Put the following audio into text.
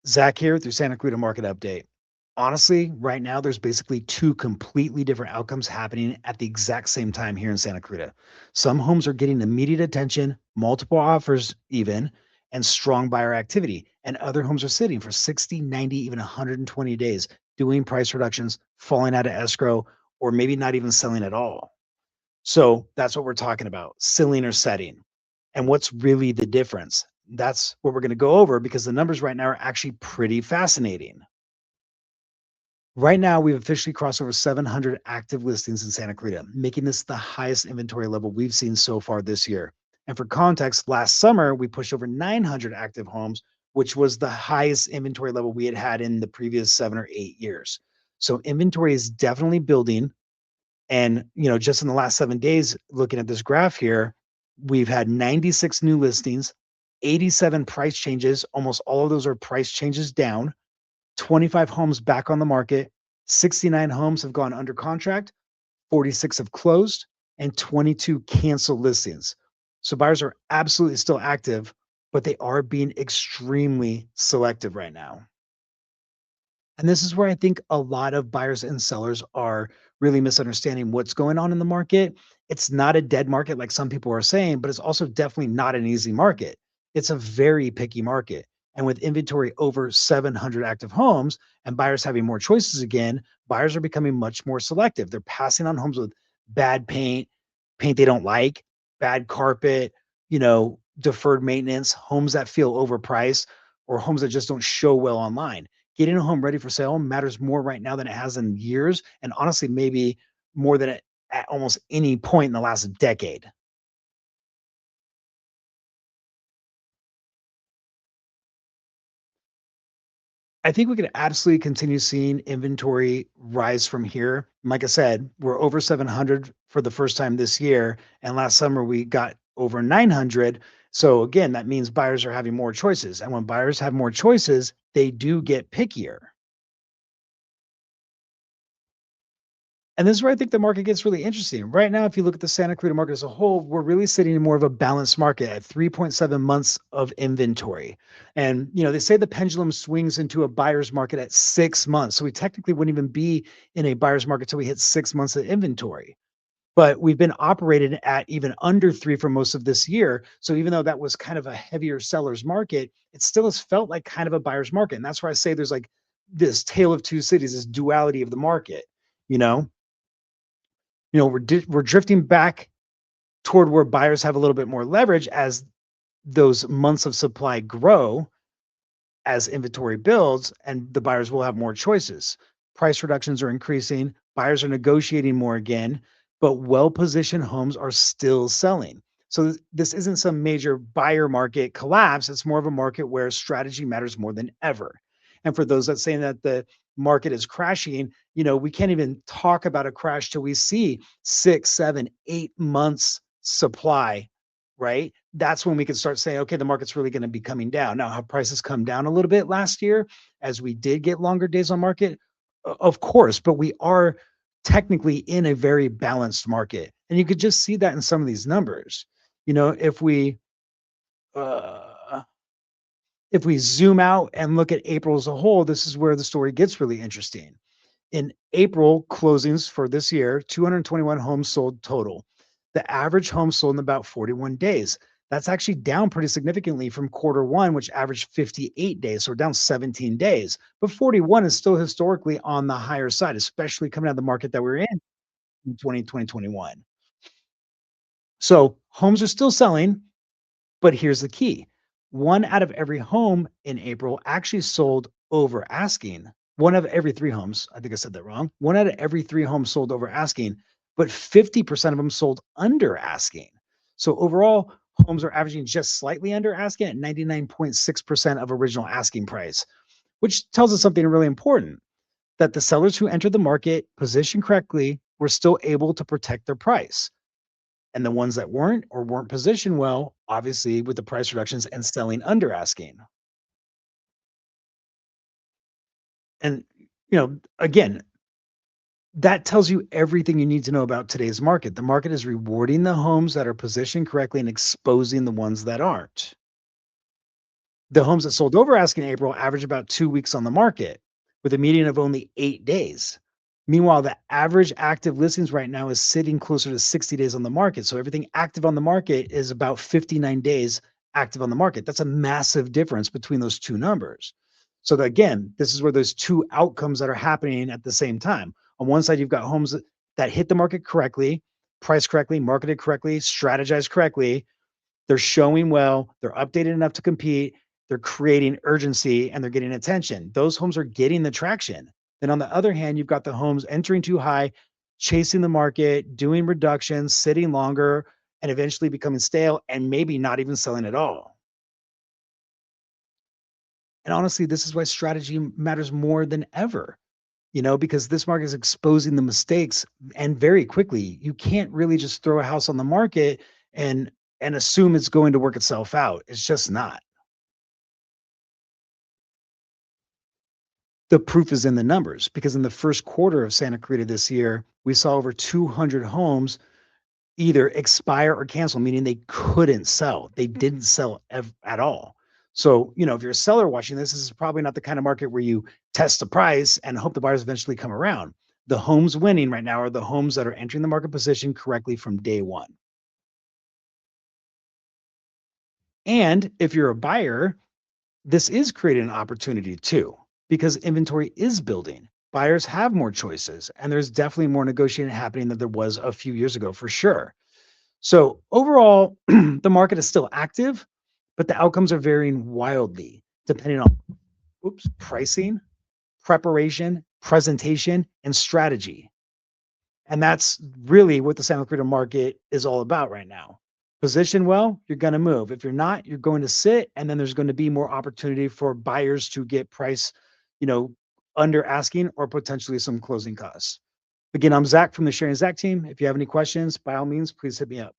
Zach here through Santa Clarita Market Update. Honestly, right now there's basically two completely different outcomes happening at the exact same time here in Santa Clarita. Some homes are getting immediate attention, multiple offers even, and strong buyer activity. And other homes are sitting for 60, 90, even 120 days, doing price reductions, falling out of escrow, or maybe not even selling at all. So that's what we're talking about, selling or setting. And what's really the difference? That's what we're going to go over because the numbers right now are actually pretty fascinating. Right now, we've officially crossed over 700 active listings in Santa Clarita, making this the highest inventory level we've seen so far this year. And for context, last summer, we pushed over 900 active homes, which was the highest inventory level we had had in the previous 7 or 8 years. So inventory is definitely building. And, just in the last 7 days, looking at this graph here, we've had 96 new listings, 87 price changes. Almost all of those are price changes down, 25 homes back on the market, 69 homes have gone under contract, 46 have closed, and 22 canceled listings. So buyers are absolutely still active, but they are being extremely selective right now. And this is where I think a lot of buyers and sellers are really misunderstanding what's going on in the market. It's not a dead market like some people are saying, but it's also definitely not an easy market. It's a very picky market. And with inventory over 700 active homes and buyers having more choices again, buyers are becoming much more selective. They're passing on homes with bad paint, paint they don't like, bad carpet, deferred maintenance, homes that feel overpriced, or homes that just don't show well online. Getting a home ready for sale matters more right now than it has in years, and honestly, maybe more than at almost any point in the last decade. I think we could absolutely continue seeing inventory rise from here. Like I said, we're over 700 for the first time this year, and last summer we got over 900. So again, that means buyers are having more choices, and when buyers have more choices, they do get pickier. And this is where I think the market gets really interesting. Right now, if you look at the Santa Clarita market as a whole, we're really sitting in more of a balanced market at 3.7 months of inventory. And, they say the pendulum swings into a buyer's market at 6 months. So we technically wouldn't even be in a buyer's market till we hit 6 months of inventory. But we've been operating at even under three for most of this year. So even though that was kind of a heavier seller's market, it still has felt like kind of a buyer's market. And that's where I say there's like this tale of two cities, this duality of the market, you know? We're drifting back toward where buyers have a little bit more leverage as those months of supply grow, as inventory builds, and the buyers will have more choices. Price reductions are increasing, buyers are negotiating more again, but well-positioned homes are still selling. So this isn't some major buyer market collapse, it's more of a market where strategy matters more than ever. And for those that saying that the market is crashing, we can't even talk about a crash till we see 6, 7, 8 months supply, right? That's when we can start saying, okay, the market's really going to be coming down. Now, have prices come down a little bit last year as we did get longer days on market? Of course, but we are technically in a very balanced market. And you could just see that in some of these numbers. If uh, we zoom out and look at April as a whole, this is where the story gets really interesting. In April closings for this year, 221 homes sold total. The average home sold in about 41 days. That's actually down pretty significantly from quarter one, which averaged 58 days. So we're down 17 days. But 41 is still historically on the higher side, especially coming out of the market that we're in 2021. So homes are still selling, but here's the key. One out of every home in April actually sold over asking. One out of every three homes, I think I said that wrong. One out of every three homes sold over asking, but 50% of them sold under asking. So overall, homes are averaging just slightly under asking at 99.6% of original asking price, which tells us something really important, that the sellers who entered the market positioned correctly were still able to protect their price. And the ones that weren't or weren't positioned well, obviously with the price reductions and selling under asking. And, again, that tells you everything you need to know about today's market. The market is rewarding the homes that are positioned correctly and exposing the ones that aren't. The homes that sold over asking in April average about 2 weeks on the market with a median of only 8 days. Meanwhile, the average active listings right now is sitting closer to 60 days on the market. So everything active on the market is about 59 days active on the market. That's a massive difference between those two numbers. So that, again, this is where those two outcomes that are happening at the same time. On one side, you've got homes that hit the market correctly, priced correctly, marketed correctly, strategized correctly, they're showing well, they're updated enough to compete, they're creating urgency, and they're getting attention. Those homes are getting the traction. Then on the other hand, you've got the homes entering too high, chasing the market, doing reductions, sitting longer, and eventually becoming stale and maybe not even selling at all. And honestly, this is why strategy matters more than ever, because this market is exposing the mistakes and very quickly. You can't really just throw a house on the market and assume it's going to work itself out. It's just not. The proof is in the numbers because in the first quarter of Santa Clarita this year, we saw over 200 homes either expire or cancel, meaning they couldn't sell. They didn't sell at all. So, if you're a seller watching this is probably not the kind of market where you test the price and hope the buyers eventually come around. The homes winning right now are the homes that are entering the market position correctly from day one. And if you're a buyer, this is creating an opportunity too, because inventory is building. Buyers have more choices, and there's definitely more negotiating happening than there was a few years ago for sure. So overall, the market is still active, but the outcomes are varying wildly depending on pricing, preparation, presentation, and strategy. And that's really what the Santa Clarita market is all about right now. Position well, you're going to move. If you're not, you're going to sit, and then there's going to be more opportunity for buyers to get price, you know, under asking or potentially some closing costs. Again, I'm Zach from the Sharing Zach team. If you have any questions, by all means, please hit me up.